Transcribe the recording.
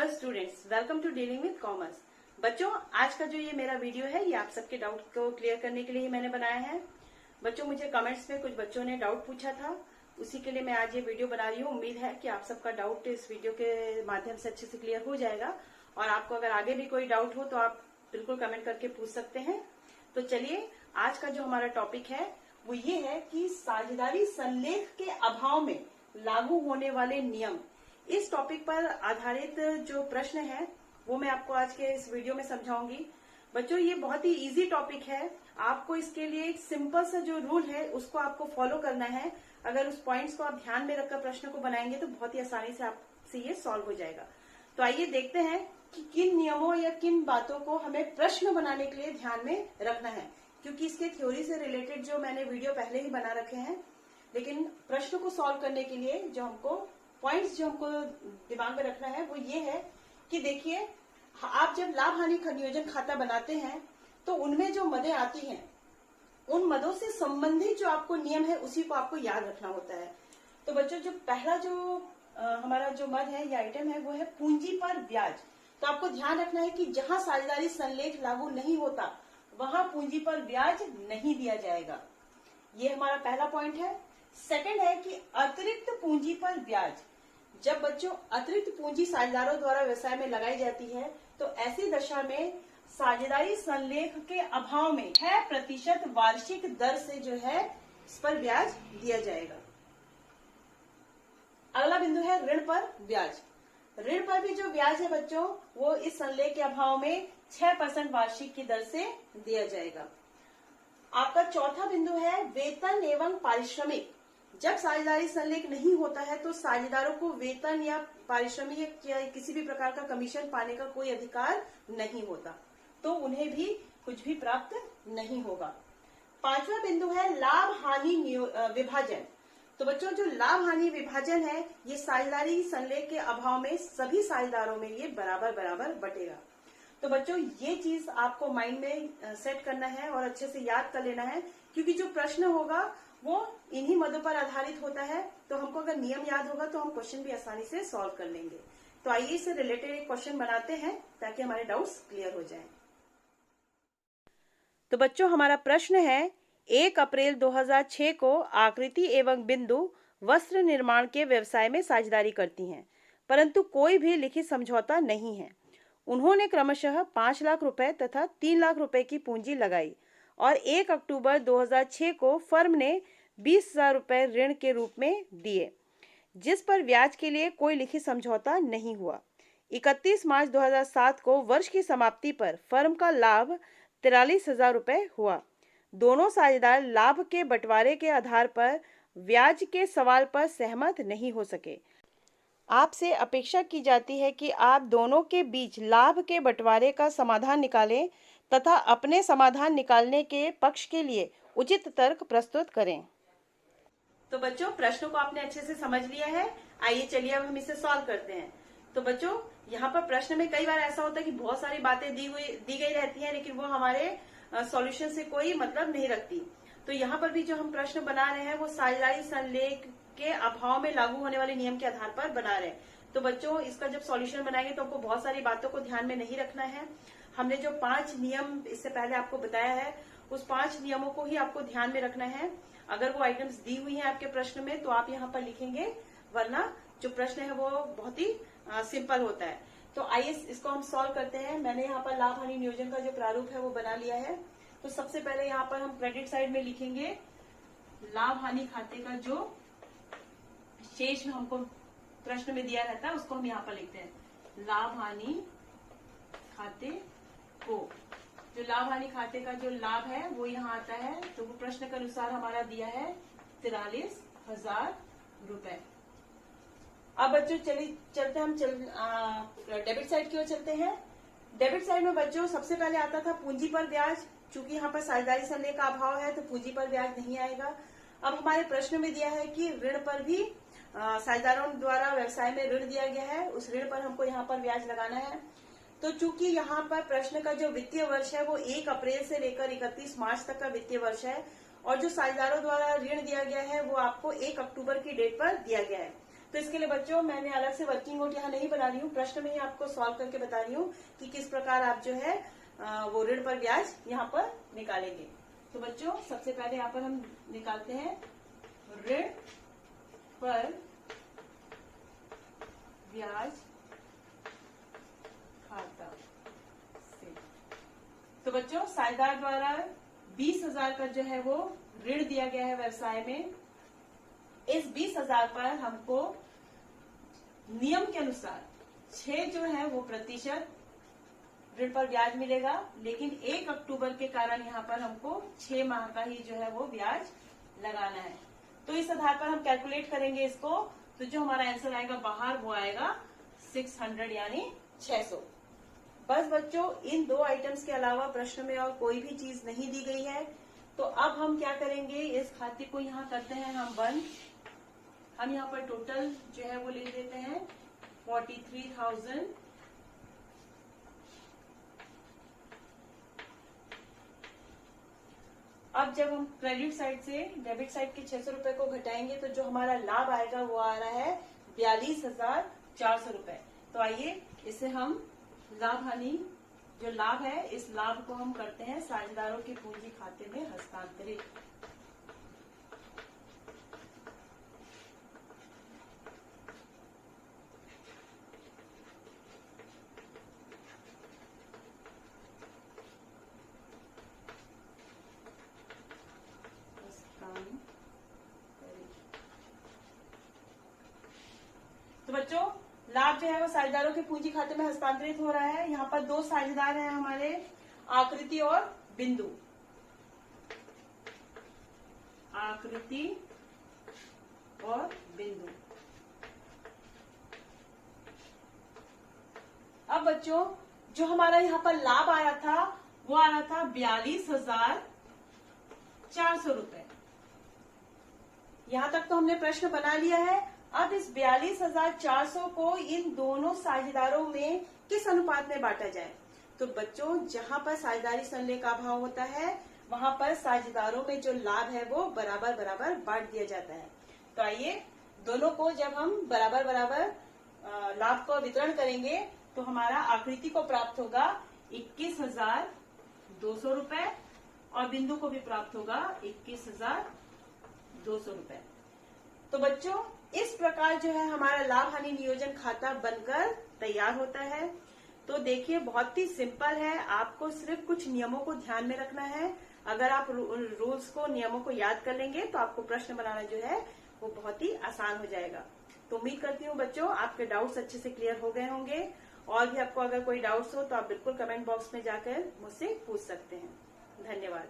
Hello students, welcome to dealing with commerce. बच्चों, आज का जो ये मेरा वीडियो है ये आप सबके डाउट को क्लियर करने के लिए ही मैंने बनाया है। बच्चों, मुझे कमेंट्स में कुछ बच्चों ने डाउट पूछा था, उसी के लिए मैं आज ये वीडियो बना रही हूँ। उम्मीद है कि आप सबका डाउट इस वीडियो के माध्यम से अच्छे से क्लियर हो जाएगा। और आपको अगर आगे भी कोई डाउट हो तो आप बिल्कुल कमेंट करके पूछ सकते हैं। तो चलिए, आज का जो हमारा टॉपिक है वो ये है कि साझेदारी संलेख के अभाव में लागू होने वाले नियम। इस टॉपिक पर आधारित जो प्रश्न है वो मैं आपको आज के इस वीडियो में समझाऊंगी। बच्चों, ये बहुत ही इजी टॉपिक है। आपको इसके लिए एक सिंपल सा जो रूल है उसको आपको फॉलो करना है। अगर उस पॉइंट्स को आप ध्यान में रखकर प्रश्न को बनाएंगे तो बहुत ही आसानी से आपसे ये सॉल्व हो जाएगा। तो आइए देखते हैं कि किन नियमों या किन बातों को हमें प्रश्न बनाने के लिए ध्यान में रखना है, क्योंकि इसके थ्योरी से रिलेटेड जो मैंने वीडियो पहले ही बना रखे हैं, लेकिन प्रश्न को सॉल्व करने के लिए जो हमको पॉइंट्स जो हमको दिमाग में रखना है वो ये है कि देखिए, आप जब लाभ हानि नियोजन खाता बनाते हैं तो उनमें जो मदें आती हैं उन मदों से संबंधित जो आपको नियम है उसी को आपको याद रखना होता है। तो बच्चों, जो पहला जो हमारा जो मद है या आइटम है वो है पूंजी पर ब्याज। तो आपको ध्यान रखना है कि जहां साझेदारी संलेख लागू नहीं होता वहां पूंजी पर ब्याज नहीं दिया जाएगा। ये हमारा पहला पॉइंट है। सेकंड है कि अतिरिक्त पूंजी पर ब्याज। जब बच्चों अतिरिक्त पूंजी साझेदारों द्वारा व्यवसाय में लगाई जाती है तो ऐसी दशा में साझेदारी संलेख के अभाव में 6% वार्षिक दर से जो है इस पर ब्याज दिया जाएगा। अगला बिंदु है ऋण पर ब्याज। ऋण पर भी जो ब्याज है बच्चों वो इस संलेख के अभाव में 6% वार्षिक की दर से दिया जाएगा। आपका चौथा बिंदु है वेतन एवं पारिश्रमिक। जब साझेदारी संलेख नहीं होता है तो साझेदारों को वेतन या पारिश्रमिक या किसी भी प्रकार का कमीशन पाने का कोई अधिकार नहीं होता, तो उन्हें भी कुछ भी प्राप्त नहीं होगा। पांचवा बिंदु है लाभ हानि विभाजन। तो बच्चों, जो लाभ हानि विभाजन है ये साझेदारी संलेख के अभाव में सभी साझेदारों में ये बराबर बराबर बटेगा। तो बच्चों, ये चीज आपको माइंड में सेट करना है और अच्छे से याद कर लेना है, क्योंकि जो प्रश्न होगा वो इन्हीं मदों पर आधारित होता है। तो हमको अगर नियम याद होगा तो हम क्वेश्चन भी आसानी से सॉल्व कर लेंगे। तो आइए इससे रिलेटेड एक क्वेश्चन बनाते हैं ताकि हमारे डाउट्स क्लियर हो जाएं। तो बच्चों, हमारा प्रश्न है 1 अप्रैल 2006 को आकृति एवं बिंदु वस्त्र निर्माण के व्यवसाय में साझेदारी करती हैं, परंतु कोई भी लिखित समझौता नहीं है। उन्होंने क्रमशः 5 लाख रुपए तथा 3 लाख रुपए की पूंजी लगाई और 1 अक्टूबर 2006 को फर्म ने 20,000 रुपए ऋण के रूप में दिए, जिस पर ब्याज के लिए कोई लिखित समझौता नहीं हुआ। 31 मार्च 2007 को वर्ष की समाप्ति पर फर्म का लाभ 43,000 रुपए हुआ। दोनों साझेदार लाभ के बंटवारे के आधार पर ब्याज के सवाल पर सहमत नहीं हो सके। आपसे अपेक्षा की जाती है कि आप दोनों के बीच लाभ के बंटवारे का समाधान निकालें तथा अपने समाधान निकालने के पक्ष के लिए उचित तर्क प्रस्तुत करें। तो बच्चों, प्रश्नों को आपने अच्छे से समझ लिया है। आइए चलिए अब हम इसे सॉल्व करते हैं। तो बच्चों, यहाँ पर प्रश्न में कई बार ऐसा होता है कि बहुत सारी बातें दी गई रहती हैं, लेकिन वो हमारे सॉल्यूशन से कोई मतलब नहीं रखती। तो यहाँ पर भी जो हम प्रश्न बना रहे हैं वो साझेदारी संलेख के अभाव में लागू होने वाले नियम के आधार पर बना रहे हैं। तो बच्चों, इसका जब सॉल्यूशन बनाएंगे तो आपको बहुत सारी बातों को ध्यान में नहीं रखना है। हमने जो 5 नियम इससे पहले आपको बताया है उस 5 नियमों को ही आपको ध्यान में रखना है। अगर वो आइटम्स दी हुई हैं आपके प्रश्न में तो आप यहाँ पर लिखेंगे, वरना जो प्रश्न है वो बहुत ही सिंपल होता है। तो आइए इसको हम सॉल्व करते हैं। मैंने यहाँ पर लाभ हानि नियोजन का जो प्रारूप है वो बना लिया है। तो सबसे पहले यहाँ पर हम क्रेडिट साइड में लिखेंगे लाभ हानि खाते का जो शेष हमको प्रश्न में दिया रहता है उसको हम यहाँ पर लिखते हैं लाभ हानि खाते को। जो लाभ हानि खाते का जो लाभ है वो यहाँ आता है, तो वो प्रश्न के अनुसार हमारा दिया है 43,000 रुपए। अब बच्चों चलते हम डेबिट साइड की ओर चलते हैं। डेबिट साइड में बच्चों सबसे पहले आता था पूंजी पर ब्याज। चूंकि यहाँ पर साझेदारी संलेख का अभाव है तो पूंजी पर ब्याज नहीं आएगा। अब हमारे प्रश्न में दिया है कि ऋण पर भी साझेदारों द्वारा व्यवसाय में ऋण दिया गया है, उस ऋण पर हमको यहाँ पर ब्याज लगाना है। तो चूंकि यहाँ पर प्रश्न का जो वित्तीय वर्ष है वो 1 अप्रैल से लेकर 31 मार्च तक का वित्तीय वर्ष है और जो साझेदारों द्वारा ऋण दिया गया है वो आपको 1 अक्टूबर की डेट पर दिया गया है। तो इसके लिए बच्चों मैंने अलग से वर्किंग नोट यहाँ नहीं बना रही हूँ, प्रश्न में ही आपको सॉल्व करके बता रही हूँ कि किस प्रकार आप जो है वो ऋण पर ब्याज यहाँ पर निकालेंगे। तो बच्चों सबसे पहले यहाँ पर हम निकालते हैं ऋण पर ब्याज खाता से। तो बच्चों साझेदार द्वारा 20,000 का जो है वो ऋण दिया गया है व्यवसाय में। इस 20,000 पर हमको नियम के अनुसार 6 जो है वो प्रतिशत ऋण पर ब्याज मिलेगा, लेकिन 1 अक्टूबर के कारण यहाँ पर हमको 6 माह का ही जो है वो ब्याज लगाना है। तो इस आधार पर हम कैलकुलेट करेंगे इसको, तो जो हमारा आंसर आएगा बाहर वो आएगा 600 यानी 600। बस बच्चों इन 2 आइटम्स के अलावा प्रश्न में और कोई भी चीज नहीं दी गई है। तो अब हम क्या करेंगे, इस खाते को यहाँ करते हैं हम बंद। हम यहाँ पर टोटल जो है वो ले लेते हैं 43,000। अब जब हम क्रेडिट साइड से डेबिट साइड के 600 रुपए को घटाएंगे तो जो हमारा लाभ आएगा वो आ रहा है 42,400 रुपए। तो आइए इसे हम लाभ हानि जो लाभ है इस लाभ को हम करते हैं साझेदारों के पूंजी खाते में हस्तांतरित। तो बच्चों लाभ जो है वो साझेदारों के पूंजी खाते में हस्तांतरित हो रहा है। यहाँ पर 2 साझेदार हैं हमारे, आकृति और बिंदु। आकृति और बिंदु। अब बच्चों जो हमारा यहाँ पर लाभ आया था वो आ रहा था 42,400 रुपए। यहां तक तो हमने प्रश्न बना लिया है। अब इस 42,400 को इन दोनों साझेदारों में किस अनुपात में बांटा जाए। तो बच्चों जहां पर साझेदारी संलय का अभाव होता है वहां पर साझेदारों में जो लाभ है वो बराबर बराबर बांट दिया जाता है। तो आइए दोनों को जब हम बराबर बराबर लाभ को वितरण करेंगे तो हमारा आकृति को प्राप्त होगा 21,200 रुपए और बिंदु को भी प्राप्त होगा 21,200 रुपए। तो बच्चों इस प्रकार जो है हमारा लाभ हानि नियोजन खाता बनकर तैयार होता है। तो देखिए बहुत ही सिंपल है, आपको सिर्फ कुछ नियमों को ध्यान में रखना है। अगर आप रूल्स को नियमों को याद कर लेंगे तो आपको प्रश्न बनाना जो है वो बहुत ही आसान हो जाएगा। तो उम्मीद करती हूँ बच्चों आपके डाउट्स अच्छे से क्लियर हो गए होंगे। और भी आपको अगर कोई डाउट्स हो तो आप बिल्कुल कमेंट बॉक्स में जाकर मुझसे पूछ सकते हैं। धन्यवाद।